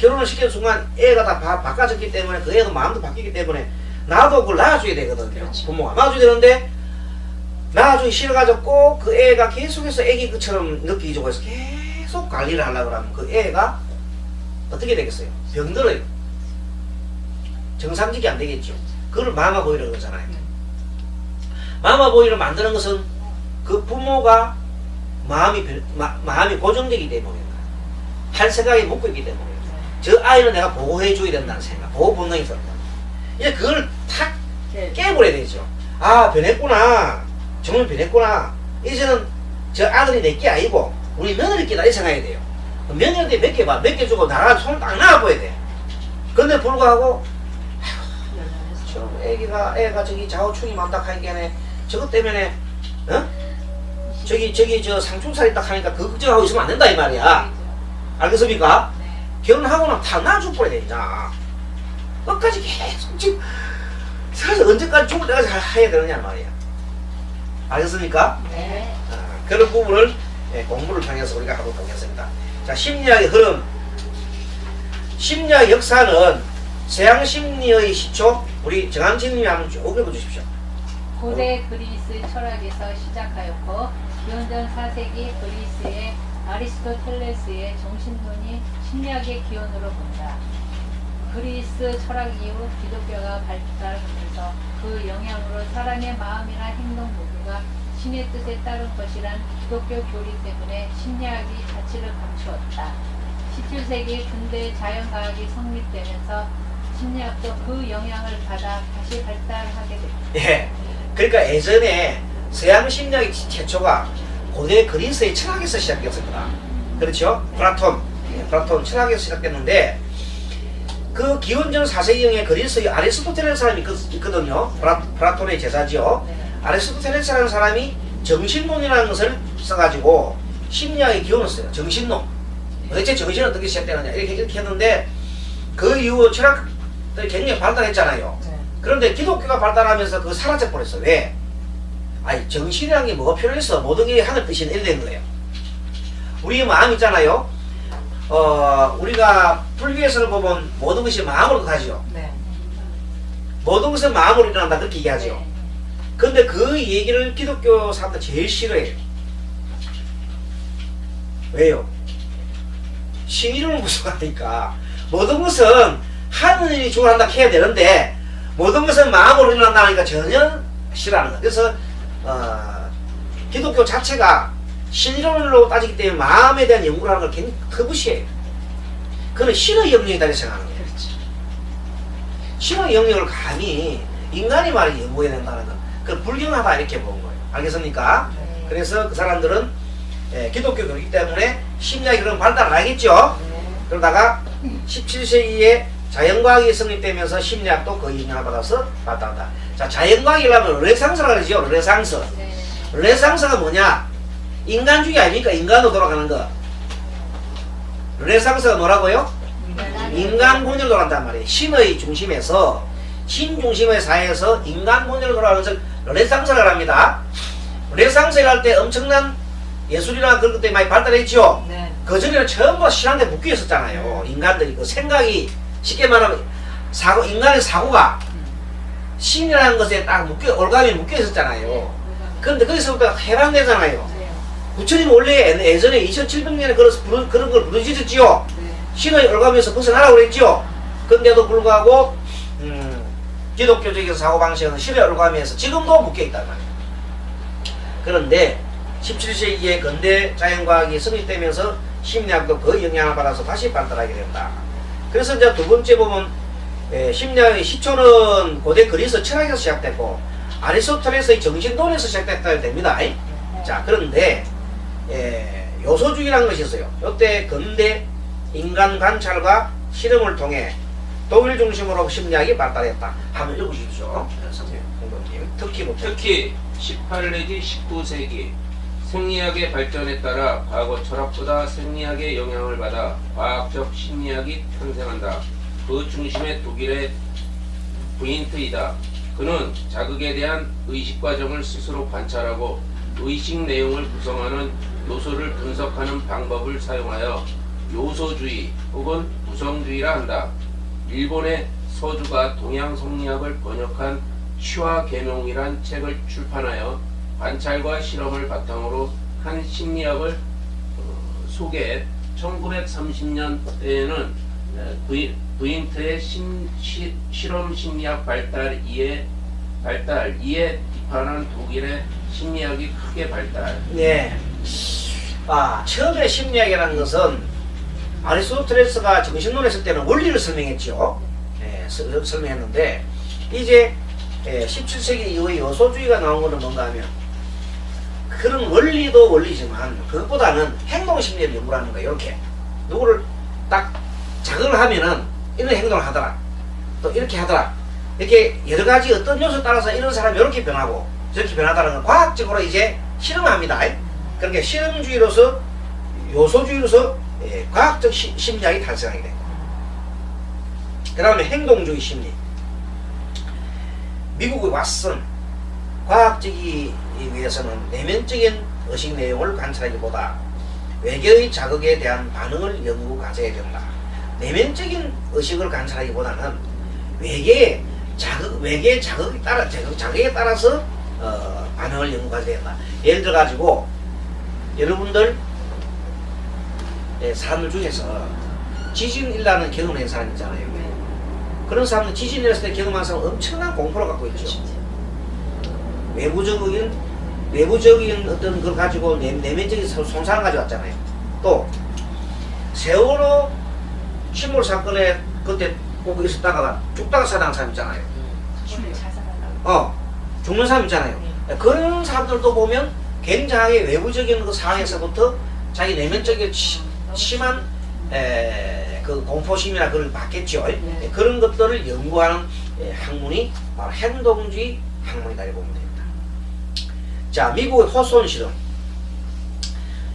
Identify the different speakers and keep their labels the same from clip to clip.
Speaker 1: 결혼을 시키는 순간 애가 다 바꿔졌기 때문에 그 애도 마음도 바뀌기 때문에 나도 그걸 낳아줘야 되거든요.
Speaker 2: 그렇죠.
Speaker 1: 부모가 낳아줘야 되는데 낳아주기 싫어가지고 꼭 그 애가 계속해서 애기 것처럼 느끼기 좋아해서 계속 관리를 하려고 하면 그 애가 어떻게 되겠어요? 병들어요. 정상직이 안 되겠죠. 그걸 마마보이라고 그러잖아요. 마마보이를 만드는 것은 그 부모가 마음이 고정되기 때문에 할 생각이 묻고 있기 때문에 저 아이는 내가 보호해줘야 된다는 생각, 보호 본능이 있었다. 이제 그걸 탁 깨버려야 되죠. 아, 변했구나. 정말 변했구나. 이제는 저 아들이 내게 아니고 우리 며느리 끼다 이 생각이 돼요. 며느리한테 몇 개 봐. 몇 개 주고 나가 손을 딱 놔보야 돼. 근데 불구하고 저 애가 저기 좌우충이 많다 하니까 저것 때문에 저기 저 상충살이 딱 하니까 그 걱정하고 있으면 안 된다 이 말이야. 알겠습니까? 결혼하고 나면 다 놔줄 거야 되자. 끝까지 계속 지금 그래서 언제까지 죽을 때까지 해야 되느냐 말이야. 알겠습니까?
Speaker 2: 네.
Speaker 1: 그런 부분을 공부를 통해서 우리가 하도록 하겠습니다. 자, 심리학의 흐름. 심리학 역사는 서양 심리의 시초, 우리 정한진님이 한번 쭉 읽어주십시오.
Speaker 3: 고대 그리스 철학에서 시작하였고 기원전 4세기 그리스의 아리스토텔레스의 정신론이 심리학의 기원으로 본다. 그리스 철학 이후 기독교가 발달하면서 그 영향으로 사람의 마음이나 행동 모두가 신의 뜻에 따른 것이란 기독교 교리 때문에 심리학이 가치를 감추었다. 17세기 근대 자연과학이 성립되면서 심리학도 그 영향을 받아 다시 발달하게 됐다.
Speaker 1: 예. 그러니까 예전에 서양 심리학의 최초가 고대 그리스의 철학에서 시작됐습니다. 그렇죠? 플라톤 철학에서 시작됐는데 그 기원전 4세기경에 그리스의 아리스토텔레스 사람이 있거든요. 플라톤의 제자지요. 아리스토텔레스라는 사람이 정신론이라는 것을 써가지고 심리학의 기원을 써요. 정신론. 도대체 정신은 어떻게 시작되느냐 이렇게 했는데 그 이후 철학들이 굉장히 발달했잖아요. 그런데 기독교가 발달하면서 그거 사라져 버렸어. 왜? 아니 정신이라는 게 뭐가 필요했어? 모든 게 하늘 뜻이 이래 된 거예요. 우리 마음 있잖아요. 우리가 불교에서는 보면 모든 것이 마음으로 가지요.
Speaker 2: 네.
Speaker 1: 모든 것은 마음으로 일어난다 그렇게 얘기하죠.
Speaker 3: 네.
Speaker 1: 근데 그 얘기를 기독교 사람들 제일 싫어해요. 왜요? 신이름을 무서워하니까 모든 것은 하느님이 주관한다 해야 되는데 모든 것은 마음으로 일어난다니까 전혀 싫어하는 거예요. 그래서 기독교 자체가 신이론으로 따지기 때문에 마음에 대한 연구를 하는 걸 굉장히 거부시해요. 그는 신의 영역이다 이렇게 생각하는 거예요.
Speaker 2: 그렇죠.
Speaker 1: 신의 영역을 감히 인간이 말이 연구해야 된다는 건 그 불경하다 이렇게 본 거예요. 알겠습니까?
Speaker 2: 네.
Speaker 1: 그래서 그 사람들은 기독교 교이기 때문에 심리학이 그런 발달을 하겠죠. 그러다가 17세기에 자연과학이 성립되면서 심리학도 그 영향을 받아서 발달한다. 자, 자연과학이라면 르네상스라고 그러죠. 르네상스.
Speaker 3: 네.
Speaker 1: 르네상스가 뭐냐? 인간주의 아닙니까? 인간으로 돌아가는 거. 르네상스가 뭐라고요? 인간 본연으로 돌아간단 말이에요. 신의 중심에서 신 중심의 사회에서 인간 본연으로 돌아가는 것을 르네상스라고 합니다. 르네상스를 할 때 엄청난 예술이나 그런 것들이 많이 발달했죠.
Speaker 2: 네.
Speaker 1: 그 전에는 전부 신한테 묶여 있었잖아요. 인간들이 그 생각이 쉽게 말하면 인간의 사고가 신이라는 것에 딱 올가미에 묶여 있었잖아요. 그런데 거기서부터 해방되잖아요. 부처님 원래 예전에 2700년에 그런 걸 부르짖었지요. 신의 올가미에서 벗어나라고 그랬지요. 근데도 불구하고 기독교적인 사고방식은 신의 올가미에서 지금도 묶여있단 말이에요. 그런데 17세기에 근대 자연과학이 성립되면서 심리학도 그 영향을 받아서 다시 발달하게 된다. 그래서 이제 두 번째 보면 심리학의 시초는 고대 그리스 철학에서 시작됐고 아리스토텔레스의 정신론에서 시작됐다 됩니다. 자, 그런데 요소주의라는 것이 있어요. 이때 근대 인간 관찰과 실험을 통해 독일 중심으로 심리학이 발달했다. 한번 읽어주십시오. 선생님, 공동님.
Speaker 4: 특히 18 내지 19세기 생리학의 발전에 따라 과거 철학보다 생리학의 영향을 받아 과학적 심리학이 탄생한다. 그 중심에 독일의 부인트이다. 그는 자극에 대한 의식 과정을 스스로 관찰하고 의식 내용을 구성하는 요소를 분석하는 방법을 사용하여 요소주의 혹은 구성주의라 한다. 일본의 서주가 동양 성리학을 번역한 취화 계명이란 책을 출판하여 관찰과 실험을 바탕으로 한 심리학을 소개해 1930년대에는 부인트의 실험 심리학 발달 이에 비판한 독일의 심리학이 크게 발달.
Speaker 1: 네. 처음에 심리학이라는 것은 아리스토텔레스가 정신론 했을 때는 원리를 설명했죠. 네, 설명했는데 이제 17세기 이후에 요소주의가 나온 것은 뭔가 하면 그런 원리도 원리지만 그것보다는 행동심리를 연구를 하는 거예요. 이렇게 누구를 딱 자극을 하면은 이런 행동을 하더라, 또 이렇게 하더라, 이렇게 여러 가지 어떤 요소에 따라서 이런 사람이 이렇게 변하고 저렇게 변하다는 걸 과학적으로 이제 실험합니다. 그러니까 실험주의로서 요소주의로서 과학적 심리학이 탄생하게 됩니다. 그 다음에 행동주의 심리. 미국의 왓슨, 과학적이기 위해서는 내면적인 의식 내용을 관찰하기보다 외계의 자극에 대한 반응을 연구 가져야 된다. 내면적인 의식을 관찰하기보다는 외계의 자극에 따라서 반응을 연구 가져야 된다. 예를 들어 가지고 여러분들 사람들 중에서 지진 일어나는 경험한 사람 있잖아요. 그런 사람은 지진 일어났을 때 경험한 사람은 엄청난 공포를 갖고 있죠. 외부적인 어떤 걸 가지고 내면적인 손상을 가져왔잖아요. 또 세월호 침몰 사건에 그때 꼭 있었다가 죽다가 살아난 사람 있잖아요. 죽는 사람 있잖아요. 그런 사람들도 보면 굉장히 외부적인 그 상황에서부터 자기 내면적인 심한 그 공포심이나 그걸 받겠죠. 그런 것들을 연구하는 학문이 바로 행동주의 학문이다 이렇게 보면 됩니다. 자, 미국의 호손 실험.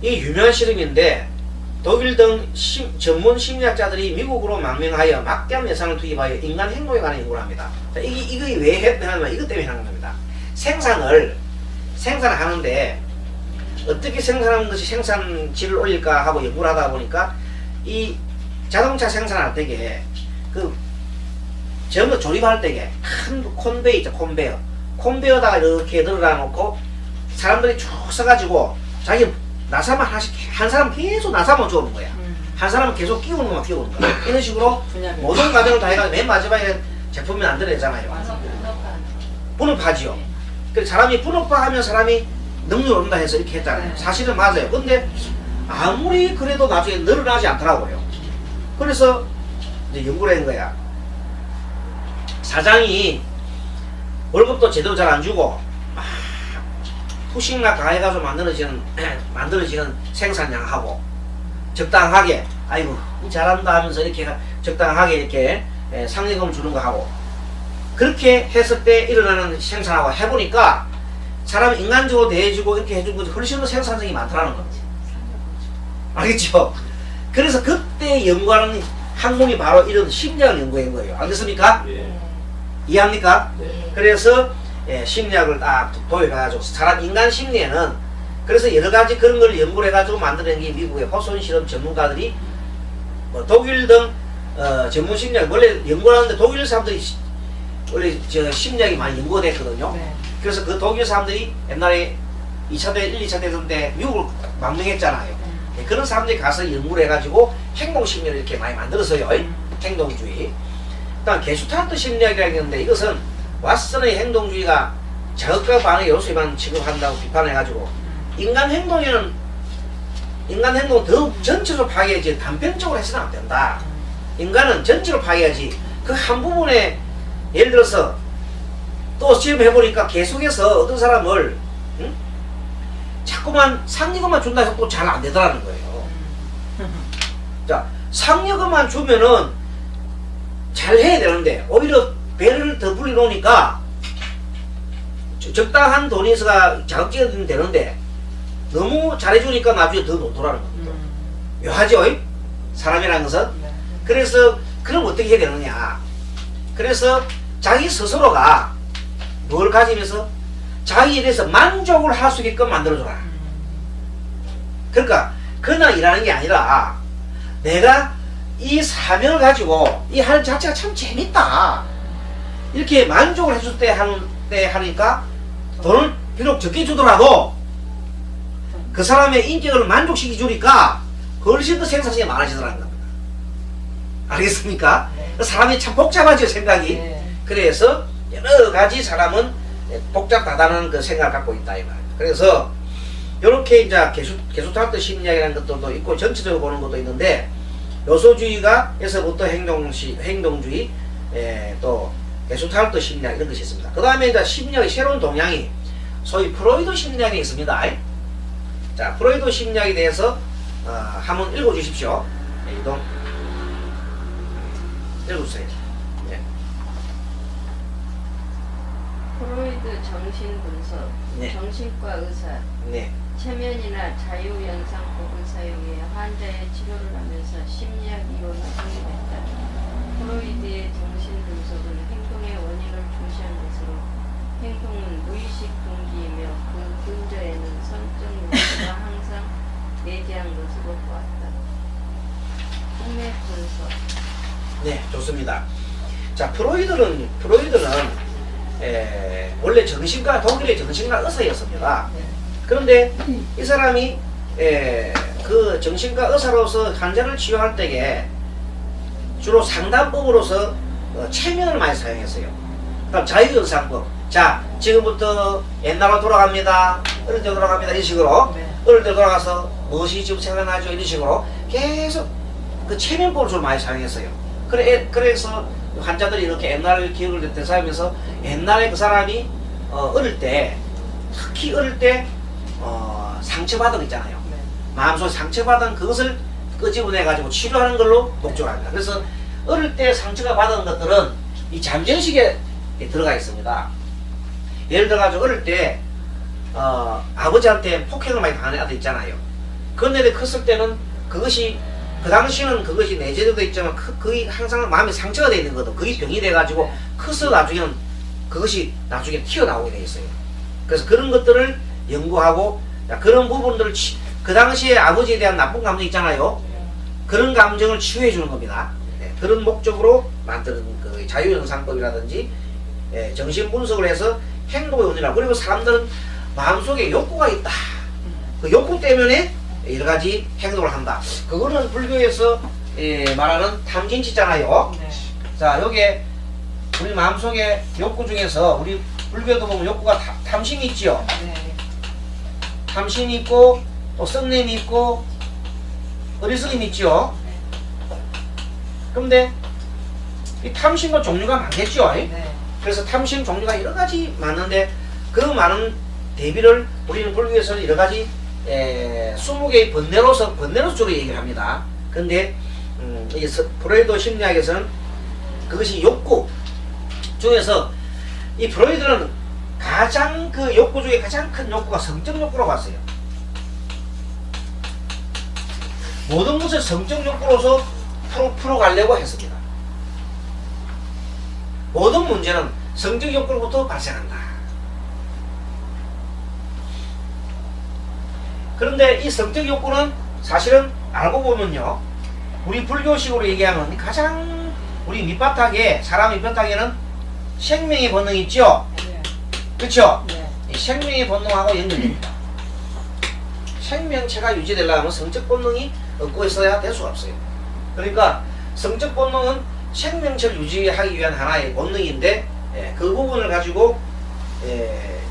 Speaker 1: 이 유명한 실험인데 독일 등 전문 심리학자들이 미국으로 망명하여 막대한 예산을 투입하여 인간 행동에 관한 연구를 합니다. 자, 이거 왜 했냐면 이것 때문에 하는 겁니다. 생산을 하는데 어떻게 생산하는 것이 생산질을 올릴까 하고 연구를 하다 보니까 이 자동차 생산할 때에 그 전부 조립할 때에 큰 콘베어 있죠. 콘베어다가 이렇게 늘어나 놓고 사람들이 쭉 서가지고 자기 나사만 하나씩 한 사람 계속 나사만 주는 거야. 한 사람은 계속 끼우는 거야. 이런 식으로 모든 과정을 다 해가지고 맨 마지막에 제품이 만들어내잖아요. 분업하지요. 그래서 사람이 분업화하면 사람이 능률 오른다 해서 이렇게 했잖아요. 사실은 맞아요. 근데 아무리 그래도 나중에 늘어나지 않더라고요. 그래서 이제 연구를 한 거야. 사장이 월급도 제대로 잘 안 주고 후식나 가해가지고 만들어지는 생산량하고 적당하게 아이고 잘한다 하면서 이렇게 적당하게 이렇게 상여금 주는 거 하고 그렇게 했을 때 일어나는 생산하고 해보니까 사람이 인간적으로 대해주고 이렇게 해준 거지 훨씬 더 생산성이 많다는 거지. 알겠죠? 그래서 그때 연구하는 학문이 바로 이런 심리학을 연구한 거예요. 알겠습니까?
Speaker 4: 예.
Speaker 1: 이해합니까?
Speaker 4: 네.
Speaker 1: 그래서 심리학을 딱 도입해가지고 사람 인간 심리에는 그래서 여러 가지 그런 걸 연구를 해가지고 만들어낸 게 미국의 호손 실험 전문가들이 독일 등 전문 심리학 원래 연구하는데 독일 사람들이 원래 심리학이 많이 연구가 됐거든요.
Speaker 3: 네.
Speaker 1: 그래서 그 독일 사람들이 옛날에 2차 대전, 1, 2차 대전 때 미국을 망명했잖아요. 그런 사람들이 가서 연구를 해가지고 행동심리를 이렇게 많이 만들었어요. 행동주의. 일단 게슈탈트 심리학이라는 게 있는데 이것은 왓슨의 행동주의가 자극과 반응의 요소에만 취급한다고 비판해가지고 인간 행동은 더욱 전체적으로 파괴해야지 단편적으로 해서는 안 된다. 인간은 전체로 파괴해야지 그 한 부분에 예를 들어서 또 시험 해보니까 계속해서 어떤 사람을 자꾸만 상여금만 준다 해서 또 잘 안 되더라는 거예요. 자, 상여금만 주면은 잘 해야 되는데 오히려 배를 더 불려놓으니까 적당한 돈이 있어가 자극적이 되는데 너무 잘해주니까 나중에 더 놓더라는 겁니다. 묘하죠? 사람이라는 것은. 그래서 그럼 어떻게 해야 되느냐. 그래서 자기 스스로가 뭘 가지면서 자기 일에서 만족을 할 수 있게끔 만들어줘라. 그러니까 그냥 일하는 게 아니라 내가 이 사명을 가지고 이 하는 자체가 참 재밌다. 이렇게 만족을 해줄 때 하니까 돈을 비록 적게 주더라도 그 사람의 인격을 만족시켜 주니까 훨씬 더 생산성이 많아지더라는 겁니다. 알겠습니까?
Speaker 3: 네.
Speaker 1: 사람이 참 복잡하죠, 생각이.
Speaker 3: 네.
Speaker 1: 그래서 여러 가지 사람은 복잡하다는 그 생각을 갖고 있다 이 말이에요. 그래서 이렇게 이제 게슈탈트 심리학이라는 것들도 있고 전체적으로 보는 것도 있는데 요소주의가에서부터 행동주의, 또 게슈탈트 심리학 이런 것이 있습니다. 그 다음에 이제 심리학의 새로운 동향이 소위 프로이드 심리학이 있습니다. 자, 프로이드 심리학에 대해서 한번 읽어주십시오. 이동 읽어주세요. 네.
Speaker 2: 프로이드 정신분석,
Speaker 1: 네.
Speaker 2: 정신과 의사,
Speaker 1: 네.
Speaker 2: 체면이나 자유연상법을 사용해 환자의 치료를 하면서 심리학 이론을 확립했다. 프로이드의 정신분석은 행동의 원인을 중시한 것으로 행동은 무의식 동기이며 그 근저에는 성적 요소가 항상 내재한 것으로 보았다. 꿈의 분석.
Speaker 1: 네, 좋습니다. 자, 프로이드는 원래 독일의 정신과 의사였습니다. 그런데 이 사람이 그 정신과 의사로서 환자를 치료할 때에 주로 상담법으로서 체면을 많이 사용했어요. 그다음 자유연상법. 자, 지금부터 옛날로 돌아갑니다. 어릴 때 돌아갑니다. 이런 식으로.
Speaker 3: 네.
Speaker 1: 어릴 때 돌아가서 무엇이 지금 생각나죠? 이런 식으로 계속 그 체면법을 주로 많이 사용했어요. 그래서 환자들이 이렇게 옛날 기억을 되살면서 옛날에 그 사람이 어릴 때, 특히 어릴 때 상처받은 거 있잖아요.
Speaker 3: 네.
Speaker 1: 마음속에 상처받은 그것을 끄집어내가지고 치료하는 걸로 목적을 합니다. 그래서 어릴 때 상처가 받은 것들은 이 잠정식에 들어가 있습니다. 예를 들어가지고 어릴 때 아버지한테 폭행을 많이 당하는 아들 있잖아요. 그런데 컸을 때는 그것이 그 당시는 그것이 내재되어 있지만 거의 항상 마음에 상처가 되어 있는 거거든. 그게 병이 돼가지고 커서 나중에는 그것이 나중에 튀어나오게 돼 있어요. 그래서 그런 것들을 연구하고 그런 부분들을 그 당시에 아버지에 대한 나쁜 감정 있잖아요. 그런 감정을 치유해 주는 겁니다. 그런 목적으로 만드는 그 자유연상법이라든지 정신분석을 해서 행동의 원인이라고. 그리고 사람들은 마음속에 욕구가 있다. 그 욕구 때문에 여러 가지 행동을 한다. 그거는 불교에서 말하는 탐진치잖아요.
Speaker 3: 네.
Speaker 1: 자, 요게 우리 마음속에 욕구 중에서 우리 불교도 보면 욕구가 탐심이 있지요.
Speaker 3: 네.
Speaker 1: 탐심이 있고 또 썩냄이 있고 어리석음이 있지요. 그런데 이 탐심도 종류가 많겠죠.
Speaker 3: 네.
Speaker 1: 그래서 탐심 종류가 여러 가지 많은데 그 많은 대비를 우리는 불교에서는 여러 가지 20개의 번뇌로서 주로 얘기를 합니다. 근데 프로이드 심리학에서는 그것이 욕구 중에서 이 프로이드는 가장 그 욕구 중에 가장 큰 욕구가 성적 욕구라고 봤어요. 모든 것을 성적 욕구로서 풀어가려고 했습니다. 모든 문제는 성적 욕구로부터 발생한다. 그런데 이 성적 욕구는 사실은 알고 보면요, 우리 불교식으로 얘기하면 가장 우리 밑바닥에, 사람 밑바닥에는 생명의 본능이 있죠?
Speaker 3: 네.
Speaker 1: 그렇죠?
Speaker 3: 네.
Speaker 1: 이 생명의 본능하고 연결됩니다. 생명체가 유지되려면 성적 본능이 없고 있어야 될 수가 없어요. 그러니까 성적 본능은 생명체를 유지하기 위한 하나의 본능인데 그 부분을 가지고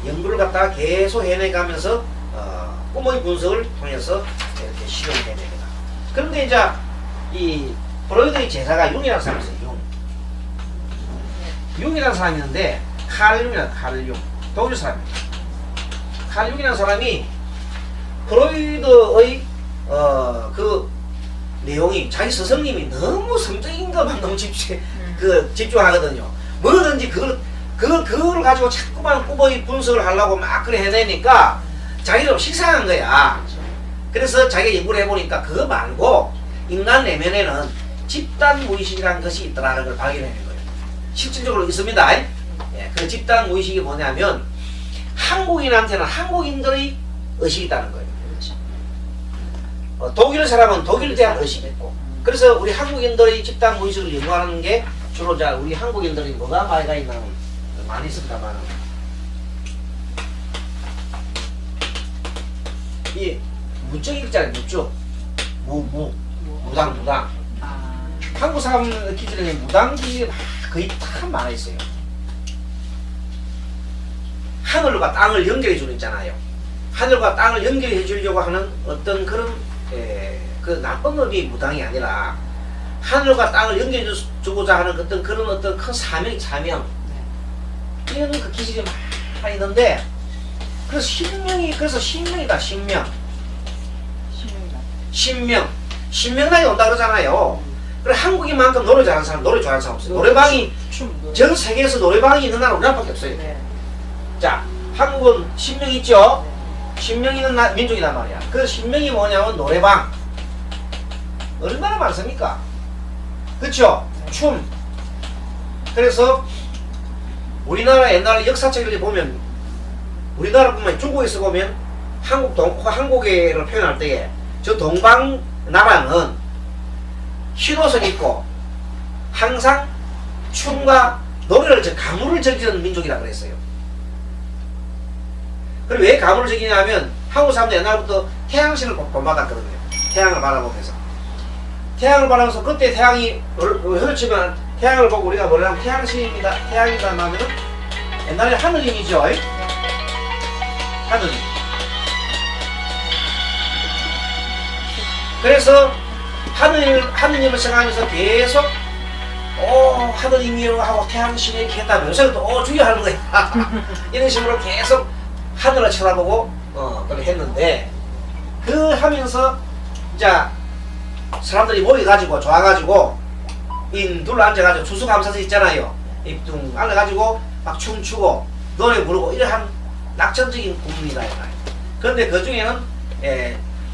Speaker 1: 연구를 갖다가 계속 해내가면서 꿈의 분석을 통해서 이렇게 실험을 해냅니다. 그런데 이제 이 프로이드의 제자가 융이라는 사람이 있어요. 융이라는 사람이 있는데 칼 융. 독일 사람입니다. 칼 융이라는 사람이 프로이드의 그 내용이 자기 스승님이 너무 성적인 것만 너무 집중하거든요. 뭐든지 그걸 가지고 자꾸만 꿈의 분석을 하려고 막 그래 해내니까 자기가 좀 식상한 거야. 그래서 자기가 연구를 해보니까 그거 말고 인간 내면에는 집단 무의식이라는 것이 있더라는 걸 발견해낸 거예요. 실질적으로 있습니다. 그 집단 무의식이 뭐냐면 한국인한테는 한국인들의 의식이 있다는 거예요. 독일 사람은 독일에 대한 의식이 있고 그래서 우리 한국인들의 집단 무의식을 연구하는 게 주로 자 우리 한국인들이 뭐가 많이가 있나 많이 있습니다만 이 무적 읽잖아요. 무적 무당
Speaker 3: 아,
Speaker 1: 한국 사람 기질에 무당 기질이 거의 다 많아 있어요. 하늘과 땅을 연결해 주는 있잖아요. 하늘과 땅을 연결해 주려고 하는 어떤 그런 그 나쁜 놈이 무당이 아니라 하늘과 땅을 연결해 주고자 하는 어떤 그런 어떤 큰 사명 이런 그 기질이 많이 있는데 그래서 신명이다 신명 신명당이 온다 그러잖아요. 그래 한국인만큼 노래 잘하는 사람 노래 좋아하는 사람 없어요. 노래방이 전 세계에서 노래방이 있는 나라 우리나라밖에 없어요.
Speaker 3: 네.
Speaker 1: 자, 한국은 신명 있죠? 신명 있는 민족이란 말이야. 그 신명이 뭐냐면 노래방. 얼마나 많습니까? 그쵸? 춤. 그래서 우리나라 옛날 역사책을 보면 우리나라뿐만 중국에서 보면 한국어를 표현할 때에 저 동방 나라는 흰 옷을 입고 항상 춤과 노래를 가물을 즐기는 민족이라 그랬어요. 그럼 왜 가물을 즐기냐면 한국 사람들 옛날부터 태양신을 본받았거든요. 태양을 바라보면서 태양을 바라보면서 그때 태양이 흐르치면 태양을 보고 우리가 뭐냐면 태양신입니다. 태양이다 하면은 옛날에 하느님이죠. 하느님. 그래서 하느님을 생각하면서 계속 하느님이요 하고 태양신이 이렇게 했다면 요새는 또 주의하는 거야. 이런 식으로 계속 하늘을 쳐다보고 그렇게 했는데 그 하면서 이제 사람들이 모여가지고 좋아가지고 둘러 앉아가지고 추수감사절 있잖아요. 입둥 앉아가지고 막 춤추고 노래 부르고 이러한 낙천적인 국민이다. 그런데 그 중에는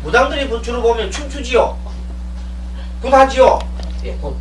Speaker 1: 무당들이 주로 보면 춤추지요. 굿하지요. 굿.